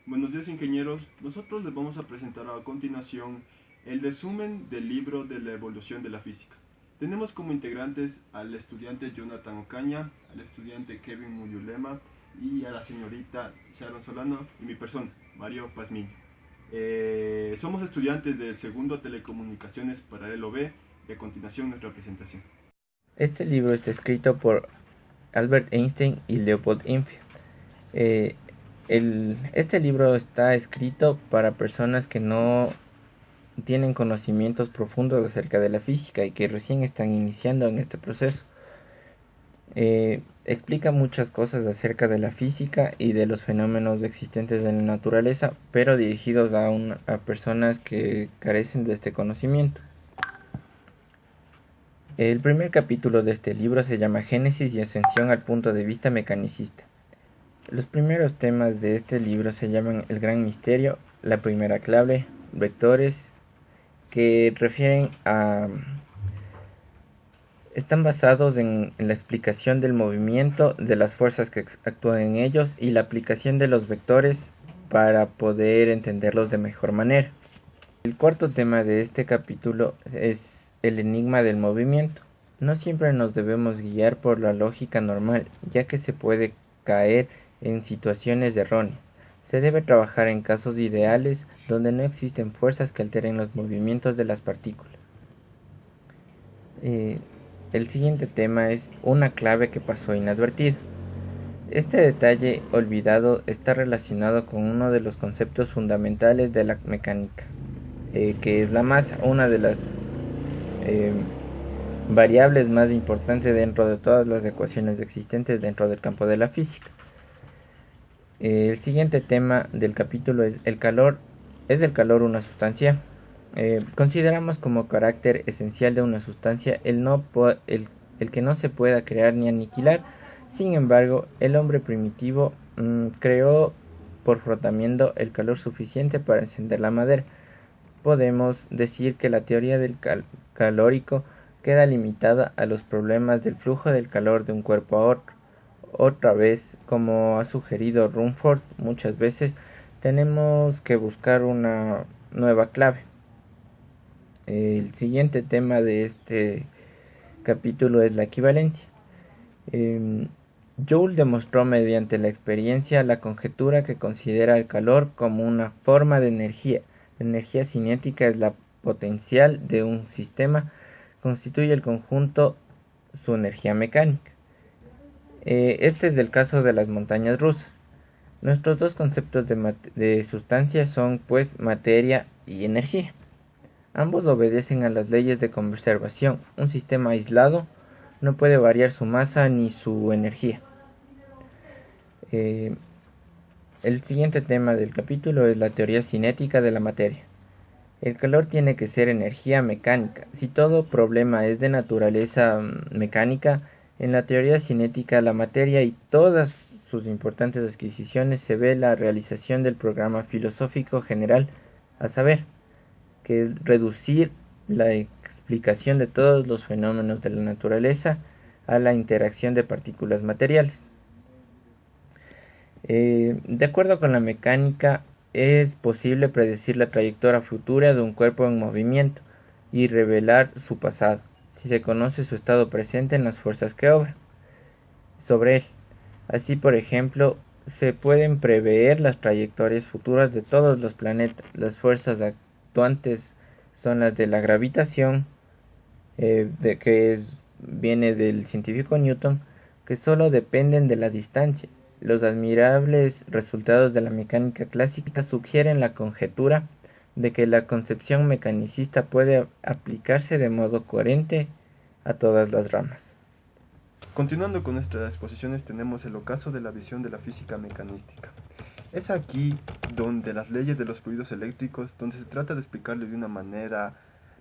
Buenos días, ingenieros. Nosotros les vamos a presentar a continuación el resumen del libro de la evolución de la física. Tenemos como integrantes al estudiante Jonathan Ocaña, al estudiante Kevin Muyulema y a la señorita Sharon Solano y mi persona, Mario Pazmiño. Somos estudiantes del segundo Telecomunicaciones Paralelo B y a continuación nuestra presentación. Este libro está escrito por Albert Einstein y Leopold Infeld. Este libro está escrito para personas que no tienen conocimientos profundos acerca de la física y que recién están iniciando en este proceso. Explica muchas cosas acerca de la física y de los fenómenos existentes en la naturaleza, pero dirigidos a personas que carecen de este conocimiento. El primer capítulo de este libro se llama Génesis y ascensión al punto de vista mecanicista. Los primeros temas de este libro se llaman el gran misterio, la primera clave, vectores, que refieren a... están basados en la explicación del movimiento, de las fuerzas que actúan en ellos y la aplicación de los vectores para poder entenderlos de mejor manera. El cuarto tema de este capítulo es el enigma del movimiento. No siempre nos debemos guiar por la lógica normal, ya que se puede caer en situaciones erróneas. Se debe trabajar en casos ideales donde no existen fuerzas que alteren los movimientos de las partículas. El siguiente tema es una clave que pasó inadvertida. Este detalle olvidado está relacionado con uno de los conceptos fundamentales de la mecánica, que es la masa, una de las variables más importantes dentro de todas las ecuaciones existentes dentro del campo de la física. El siguiente tema del capítulo es el calor. ¿Es el calor una sustancia? Consideramos como carácter esencial de una sustancia el que no se pueda crear ni aniquilar. Sin embargo, el hombre primitivo creó por frotamiento el calor suficiente para encender la madera. Podemos decir que la teoría del calórico queda limitada a los problemas del flujo del calor de un cuerpo a otro. Otra vez, como ha sugerido Rumford muchas veces, tenemos que buscar una nueva clave. El siguiente tema de este capítulo es la equivalencia. Joule demostró mediante la experiencia la conjetura que considera el calor como una forma de energía. La energía cinética es la potencial de un sistema, constituye el conjunto su energía mecánica. Este es el caso de las montañas rusas. Nuestros dos conceptos de sustancia son pues materia y energía. Ambos obedecen a las leyes de conservación. Un sistema aislado no puede variar su masa ni su energía. El siguiente tema del capítulo es la teoría cinética de la materia. El calor tiene que ser energía mecánica. Si todo problema es de naturaleza mecánica, en la teoría cinética la materia y todas sus importantes adquisiciones se ve la realización del programa filosófico general, a saber, que es reducir la explicación de todos los fenómenos de la naturaleza a la interacción de partículas materiales. De acuerdo con la mecánica, es posible predecir la trayectoria futura de un cuerpo en movimiento y revelar su pasado, si se conoce su estado presente en las fuerzas que obran sobre él. Así, por ejemplo, se pueden prever las trayectorias futuras de todos los planetas. Las fuerzas actuantes son las de la gravitación, viene del científico Newton, que solo dependen de la distancia. Los admirables resultados de la mecánica clásica sugieren la conjetura de que la concepción mecanicista puede aplicarse de modo coherente a todas las ramas. Continuando con nuestras exposiciones, tenemos el ocaso de la visión de la física mecanística. Es aquí donde las leyes de los fluidos eléctricos, donde se trata de explicarlo de una manera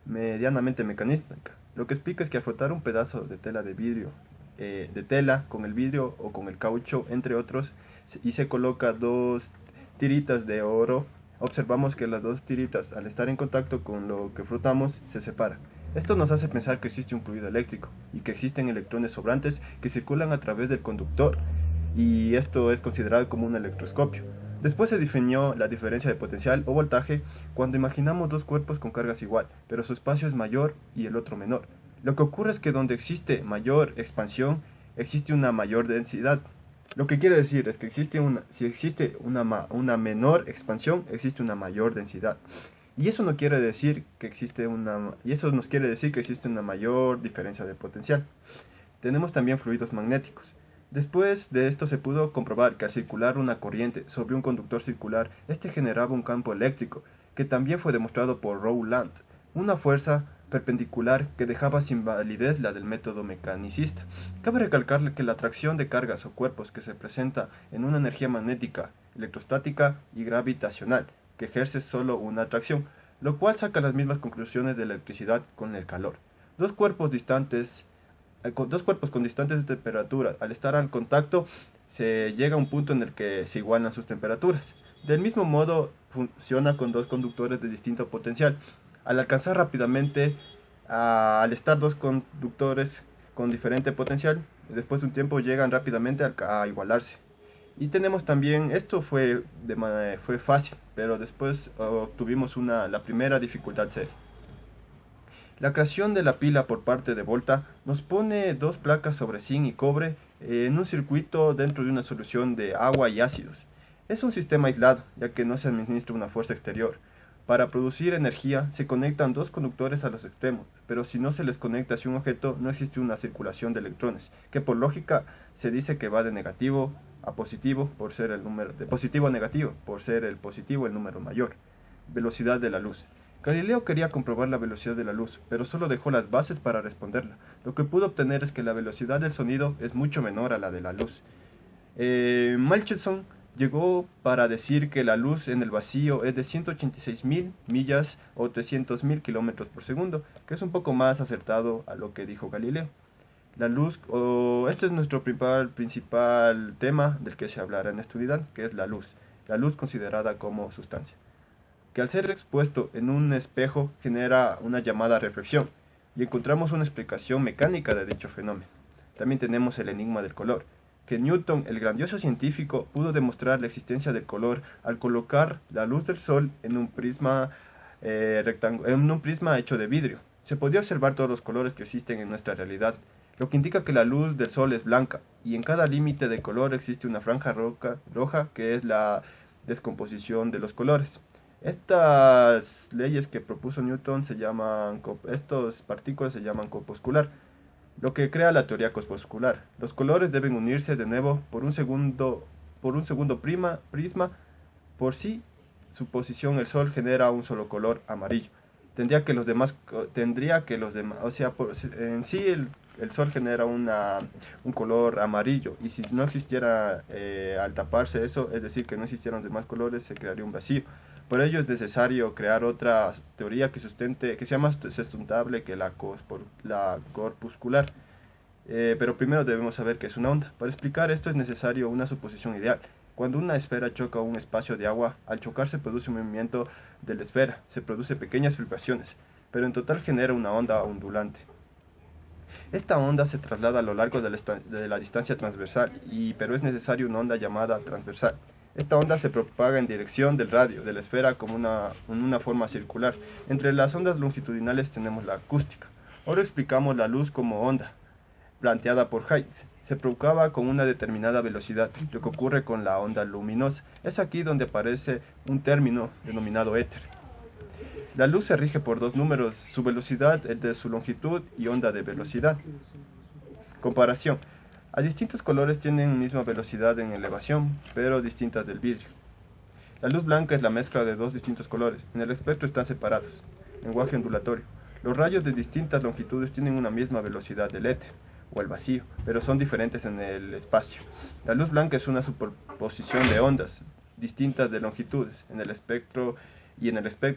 medianamente mecanística. Lo que explica es que al frotar un pedazo de tela de vidrio, de tela con el vidrio o con el caucho, entre otros, y se coloca dos tiritas de oro, observamos que las dos tiritas, al estar en contacto con lo que frotamos, se separan. Esto nos hace pensar que existe un fluido eléctrico y que existen electrones sobrantes que circulan a través del conductor, y esto es considerado como un electroscopio. Después se definió la diferencia de potencial o voltaje cuando imaginamos dos cuerpos con cargas igual, pero su espacio es mayor y el otro menor. Lo que ocurre es que donde existe mayor expansión, existe una mayor densidad. Lo que quiere decir es que si existe una menor expansión, existe una mayor densidad. Y eso no quiere decir que eso nos quiere decir que existe una mayor diferencia de potencial. Tenemos también fluidos magnéticos. Después de esto se pudo comprobar que al circular una corriente sobre un conductor circular, este generaba un campo eléctrico, que también fue demostrado por Rowland, una fuerza perpendicular que dejaba sin validez la del método mecanicista. Cabe recalcarle que la atracción de cargas o cuerpos que se presenta en una energía magnética, electrostática y gravitacional, que ejerce solo una atracción, lo cual saca las mismas conclusiones de la electricidad con el calor. Dos cuerpos con distantes temperaturas, al estar al contacto, se llega a un punto en el que se igualan sus temperaturas. Del mismo modo, funciona con dos conductores de distinto potencial. Al alcanzar rápidamente, al estar dos conductores con diferente potencial, después de un tiempo llegan rápidamente a igualarse. Y tenemos también, esto fue fácil, pero después obtuvimos la primera dificultad seria. La creación de la pila por parte de Volta nos pone dos placas sobre zinc y cobre en un circuito dentro de una solución de agua y ácidos. Es un sistema aislado, ya que no se administra una fuerza exterior. Para producir energía se conectan dos conductores a los extremos, pero si no se les conecta hacia un objeto no existe una circulación de electrones, que por lógica se dice que va de negativo a positivo por ser de positivo a negativo por ser el positivo el número mayor. Velocidad de la luz. Galileo quería comprobar la velocidad de la luz, pero solo dejó las bases para responderla. Lo que pudo obtener es que la velocidad del sonido es mucho menor a la de la luz. Michelson llegó para decir que la luz en el vacío es de 186.000 millas o 300.000 kilómetros por segundo, que es un poco más acertado a lo que dijo Galileo. La luz, este es nuestro principal tema del que se hablará en esta unidad, que es la luz considerada como sustancia, que al ser expuesto en un espejo genera una llamada reflexión, y encontramos una explicación mecánica de dicho fenómeno. También tenemos el enigma del color, que Newton, el grandioso científico, pudo demostrar la existencia del color al colocar la luz del sol en un prisma hecho de vidrio. Se podía observar todos los colores que existen en nuestra realidad, lo que indica que la luz del sol es blanca, y en cada límite de color existe una franja roja que es la descomposición de los colores. Estas leyes que propuso Newton estas partículas se llaman corpuscular, lo que crea la teoría corpuscular. Los colores deben unirse de nuevo por un segundo prisma. Por sí, su posición el sol genera un solo color amarillo. En sí el sol genera un color amarillo, y si no existiera, al taparse eso, es decir, que no existieran los demás colores, se crearía un vacío. Por ello es necesario crear otra teoría que sea más sustentable que la corpuscular. Pero primero debemos saber qué es una onda. Para explicar esto es necesario una suposición ideal. Cuando una esfera choca un espacio de agua, al chocar se produce un movimiento de la esfera, se producen pequeñas vibraciones, pero en total genera una onda ondulante. Esta onda se traslada a lo largo de la distancia transversal, pero es necesario una onda llamada transversal. Esta onda se propaga en dirección del radio de la esfera como una forma circular. Entre las ondas longitudinales tenemos la acústica. Ahora explicamos la luz como onda, planteada por Higgs. Se propagaba con una determinada velocidad, lo que ocurre con la onda luminosa. Es aquí donde aparece un término denominado éter. La luz se rige por dos números, su velocidad, el de su longitud, y onda de velocidad. Comparación. A distintos colores tienen misma velocidad en elevación, pero distintas del vidrio. La luz blanca es la mezcla de dos distintos colores. En el espectro están separados. Lenguaje ondulatorio. Los rayos de distintas longitudes tienen una misma velocidad del éter, o el vacío, pero son diferentes en el espacio. La luz blanca es una superposición de ondas distintas de longitudes. En el espectro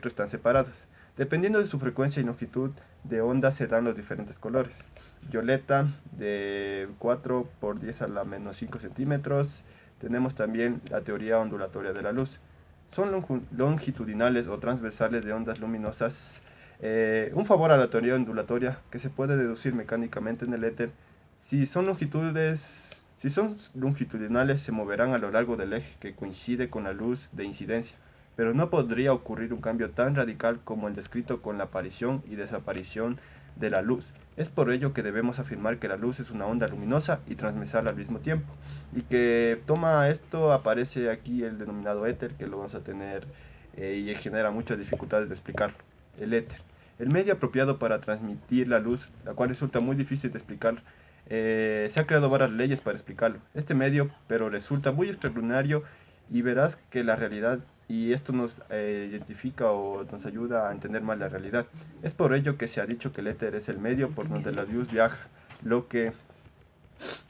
están separadas. Dependiendo de su frecuencia y longitud de onda se dan los diferentes colores. Violeta de 4 por 10 a la menos 5 centímetros. Tenemos también la teoría ondulatoria de la luz. Son longitudinales o transversales de ondas luminosas. Un favor a la teoría ondulatoria que se puede deducir mecánicamente en el éter. Si son longitudes Si son longitudinales, se moverán a lo largo del eje que coincide con la luz de incidencia, pero no podría ocurrir un cambio tan radical como el descrito con la aparición y desaparición de la luz. Es por ello que debemos afirmar que la luz es una onda luminosa y transversal al mismo tiempo, y que toma esto, aparece aquí el denominado éter, que lo vamos a tener y genera muchas dificultades de explicarlo. El éter, el medio apropiado para transmitir la luz, la cual resulta muy difícil de explicar. Se han creado varias leyes para explicarlo. Este medio, pero resulta muy extraordinario, y verás que la realidad, y esto nos identifica o nos ayuda a entender más la realidad. Es por ello que se ha dicho que el éter es el medio por donde la luz viaja, lo que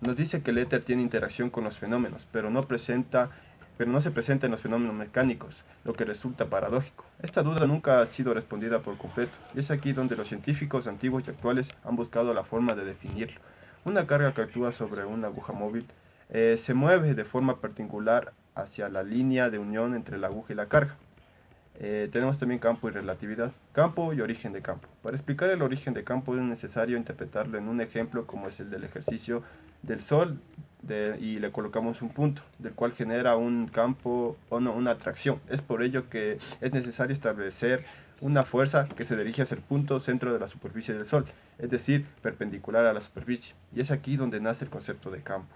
nos dice que el éter tiene interacción con los fenómenos, pero no se presenta en los fenómenos mecánicos, lo que resulta paradójico. Esta duda nunca ha sido respondida por completo, y es aquí donde los científicos antiguos y actuales han buscado la forma de definirlo. Una carga que actúa sobre una aguja móvil se mueve de forma particular hacia la línea de unión entre la aguja y la carga. Tenemos también campo y relatividad, campo y origen de campo. Para explicar el origen de campo es necesario interpretarlo en un ejemplo como es el del ejercicio del Sol, y le colocamos un punto, del cual genera un campo o no, una atracción. Es por ello que es necesario establecer una fuerza que se dirige hacia el punto centro de la superficie del Sol, es decir, perpendicular a la superficie, y es aquí donde nace el concepto de campo.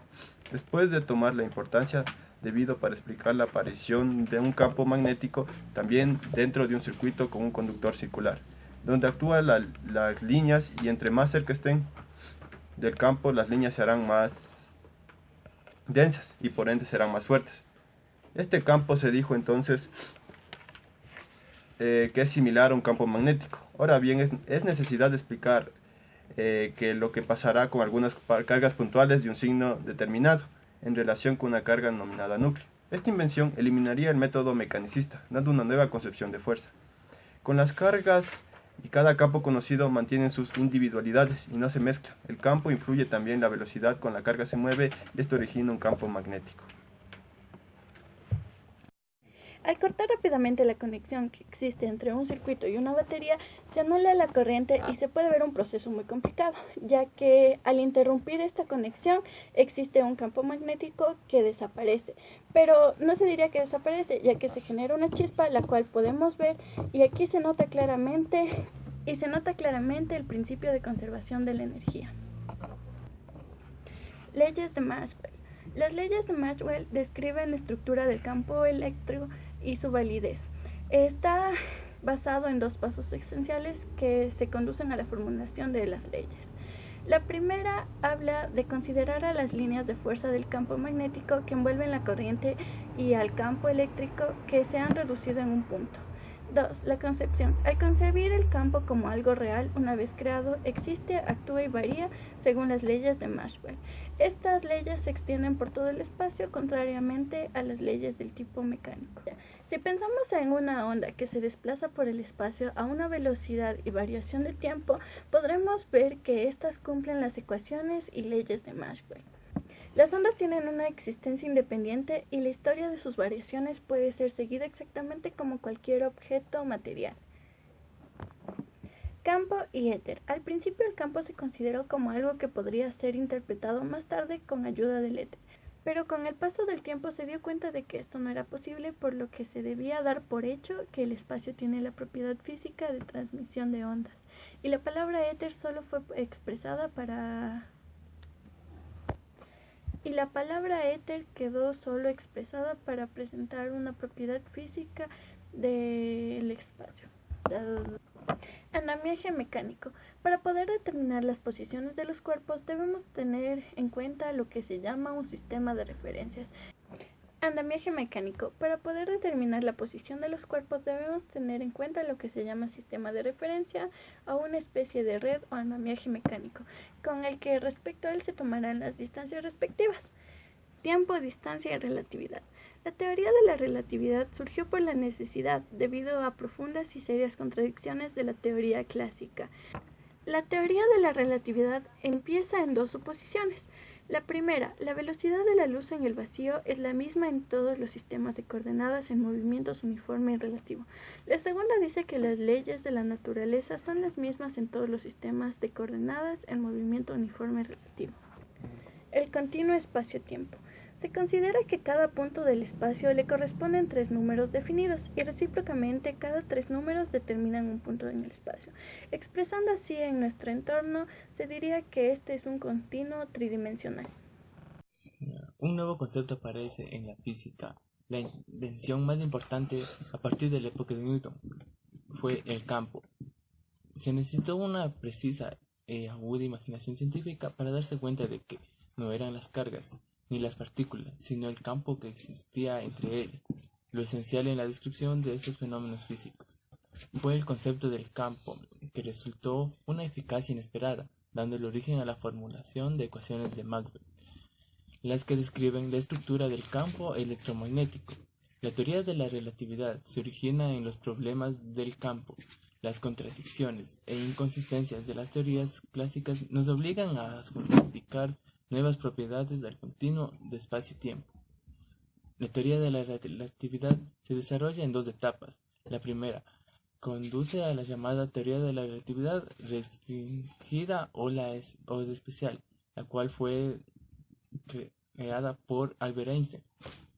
Después de tomar la importancia debido para explicar la aparición de un campo magnético, también dentro de un circuito con un conductor circular, donde actúan las líneas, y entre más cerca estén del campo, las líneas se harán más densas y por ende serán más fuertes. Este campo se dijo entonces que es similar a un campo magnético. Ahora bien, es necesidad de explicar que lo que pasará con algunas cargas puntuales de un signo determinado en relación con una carga denominada núcleo. Esta invención eliminaría el método mecanicista, dando una nueva concepción de fuerza. Con las cargas y cada campo conocido mantienen sus individualidades y no se mezclan. El campo influye también la velocidad con la carga se mueve, y esto origina un campo magnético. Al cortar rápidamente la conexión que existe entre un circuito y una batería, se anula la corriente y se puede ver un proceso muy complicado, ya que al interrumpir esta conexión existe un campo magnético que desaparece. Pero no se diría que desaparece, ya que se genera una chispa, la cual podemos ver, y aquí se nota claramente el principio de conservación de la energía. Leyes de Maxwell. Las leyes de Maxwell describen la estructura del campo eléctrico y su validez. Está basado en dos pasos esenciales que se conducen a la formulación de las leyes. La primera habla de considerar a las líneas de fuerza del campo magnético que envuelven la corriente y al campo eléctrico que se han reducido en un punto. 2. La concepción. Al concebir el campo como algo real, una vez creado, existe, actúa y varía según las leyes de Maxwell. Estas leyes se extienden por todo el espacio, contrariamente a las leyes del tipo mecánico. Si pensamos en una onda que se desplaza por el espacio a una velocidad y variación de tiempo, podremos ver que estas cumplen las ecuaciones y leyes de Maxwell. Las ondas tienen una existencia independiente y la historia de sus variaciones puede ser seguida exactamente como cualquier objeto material. Campo y éter. Al principio el campo se consideró como algo que podría ser interpretado más tarde con ayuda del éter, pero con el paso del tiempo se dio cuenta de que esto no era posible, por lo que se debía dar por hecho que el espacio tiene la propiedad física de transmisión de ondas, y la palabra éter solo fue expresada para... quedó solo expresada para presentar una propiedad física del espacio. Andamiaje mecánico. Para poder determinar las posiciones de los cuerpos debemos tener en cuenta lo que se llama un sistema de referencias. Andamiaje mecánico. Para poder determinar la posición de los cuerpos debemos tener en cuenta lo que se llama sistema de referencia o una especie de red o andamiaje mecánico, con el que respecto a él se tomarán las distancias respectivas. Tiempo, distancia y relatividad. La teoría de la relatividad surgió por la necesidad, debido a profundas y serias contradicciones de la teoría clásica. La teoría de la relatividad empieza en dos suposiciones. La primera, la velocidad de la luz en el vacío es la misma en todos los sistemas de coordenadas en movimientos uniforme y relativo. La segunda dice que las leyes de la naturaleza son las mismas en todos los sistemas de coordenadas en movimiento uniforme y relativo. El continuo espacio-tiempo. Se considera que cada punto del espacio le corresponden 3 números definidos y recíprocamente cada 3 números determinan un punto en el espacio. Expresando así en nuestro entorno, se diría que este es un continuo tridimensional. Un nuevo concepto aparece en la física. La invención más importante a partir de la época de Newton fue el campo. Se necesitó una precisa e aguda imaginación científica para darse cuenta de que no eran las cargas ni las partículas, sino el campo que existía entre ellas, lo esencial en la descripción de estos fenómenos físicos. Fue el concepto del campo que resultó una eficacia inesperada, dando el origen a la formulación de ecuaciones de Maxwell, las que describen la estructura del campo electromagnético. La teoría de la relatividad se origina en los problemas del campo. Las contradicciones e inconsistencias de las teorías clásicas nos obligan a adjudicar nuevas propiedades del continuo de espacio-tiempo. La teoría de la relatividad se desarrolla en 2 etapas. La primera conduce a la llamada teoría de la relatividad restringida o especial, la cual fue creada por Albert Einstein,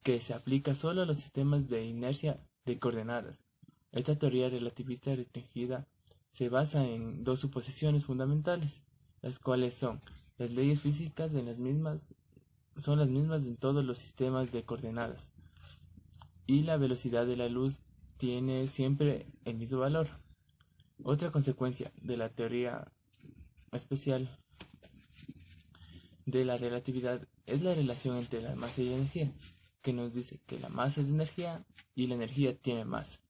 que se aplica solo a los sistemas de inercia de coordenadas. Esta teoría relativista restringida se basa en 2 suposiciones fundamentales, las cuales son: las leyes físicas son las mismas en todos los sistemas de coordenadas, y la velocidad de la luz tiene siempre el mismo valor. Otra consecuencia de la teoría especial de la relatividad es la relación entre la masa y la energía, que nos dice que la masa es energía y la energía tiene masa.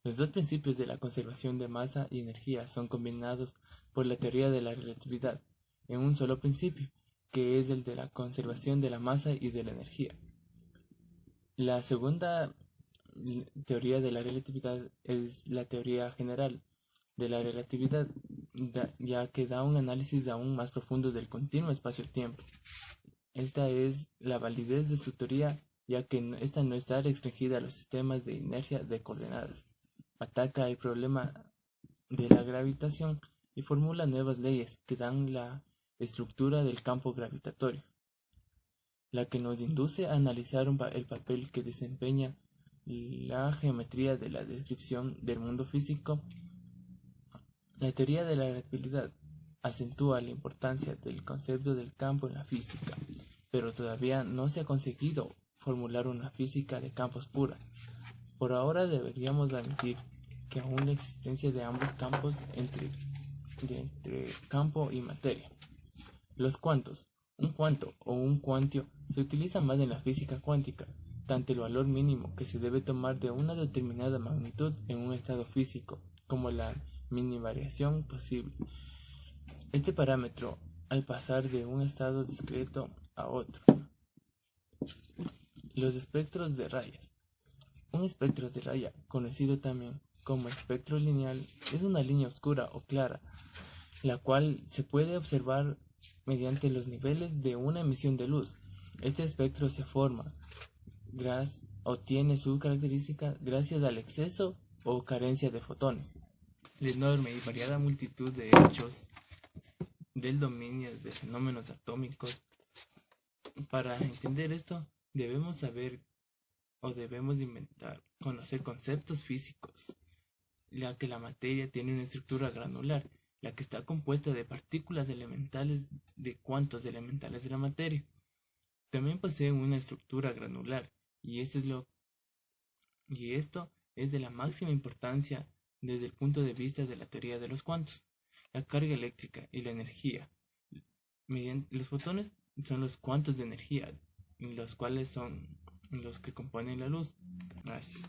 Los 2 principios de la conservación de masa y energía son combinados por la teoría de la relatividad en un solo principio, que es el de la conservación de la masa y de la energía. La segunda teoría de la relatividad es la teoría general de la relatividad, ya que da un análisis aún más profundo del continuo espacio-tiempo. Esta es la validez de su teoría, ya que esta no está restringida a los sistemas de inercia de coordenadas. Ataca el problema de la gravitación y formula nuevas leyes que dan la estructura del campo gravitatorio, la que nos induce a analizar el papel que desempeña la geometría de la descripción del mundo físico. La teoría de la relatividad acentúa la importancia del concepto del campo en la física, pero todavía no se ha conseguido formular una física de campos pura. Por ahora deberíamos admitir que aún la existencia de ambos campos entre campo y materia. Los cuantos, un cuanto o un cuantio, se utilizan más en la física cuántica, tanto el valor mínimo que se debe tomar de una determinada magnitud en un estado físico, como la mini variación posible. Este parámetro al pasar de un estado discreto a otro. Los espectros de rayas. Un espectro de raya, conocido también como espectro lineal, es una línea oscura o clara, la cual se puede observar mediante los niveles de una emisión de luz. Este espectro se forma o tiene su característica gracias al exceso o carencia de fotones. La enorme y variada multitud de hechos del dominio de fenómenos atómicos. Para entender esto, debemos conocer conceptos físicos, ya que la materia tiene una estructura granular, la que está compuesta de partículas elementales de cuantos elementales de la materia. También poseen una estructura granular, y esto es de la máxima importancia desde el punto de vista de la teoría de los cuantos. La carga eléctrica y la energía. Los fotones son los cuantos de energía, los cuales son los que componen la luz. Gracias.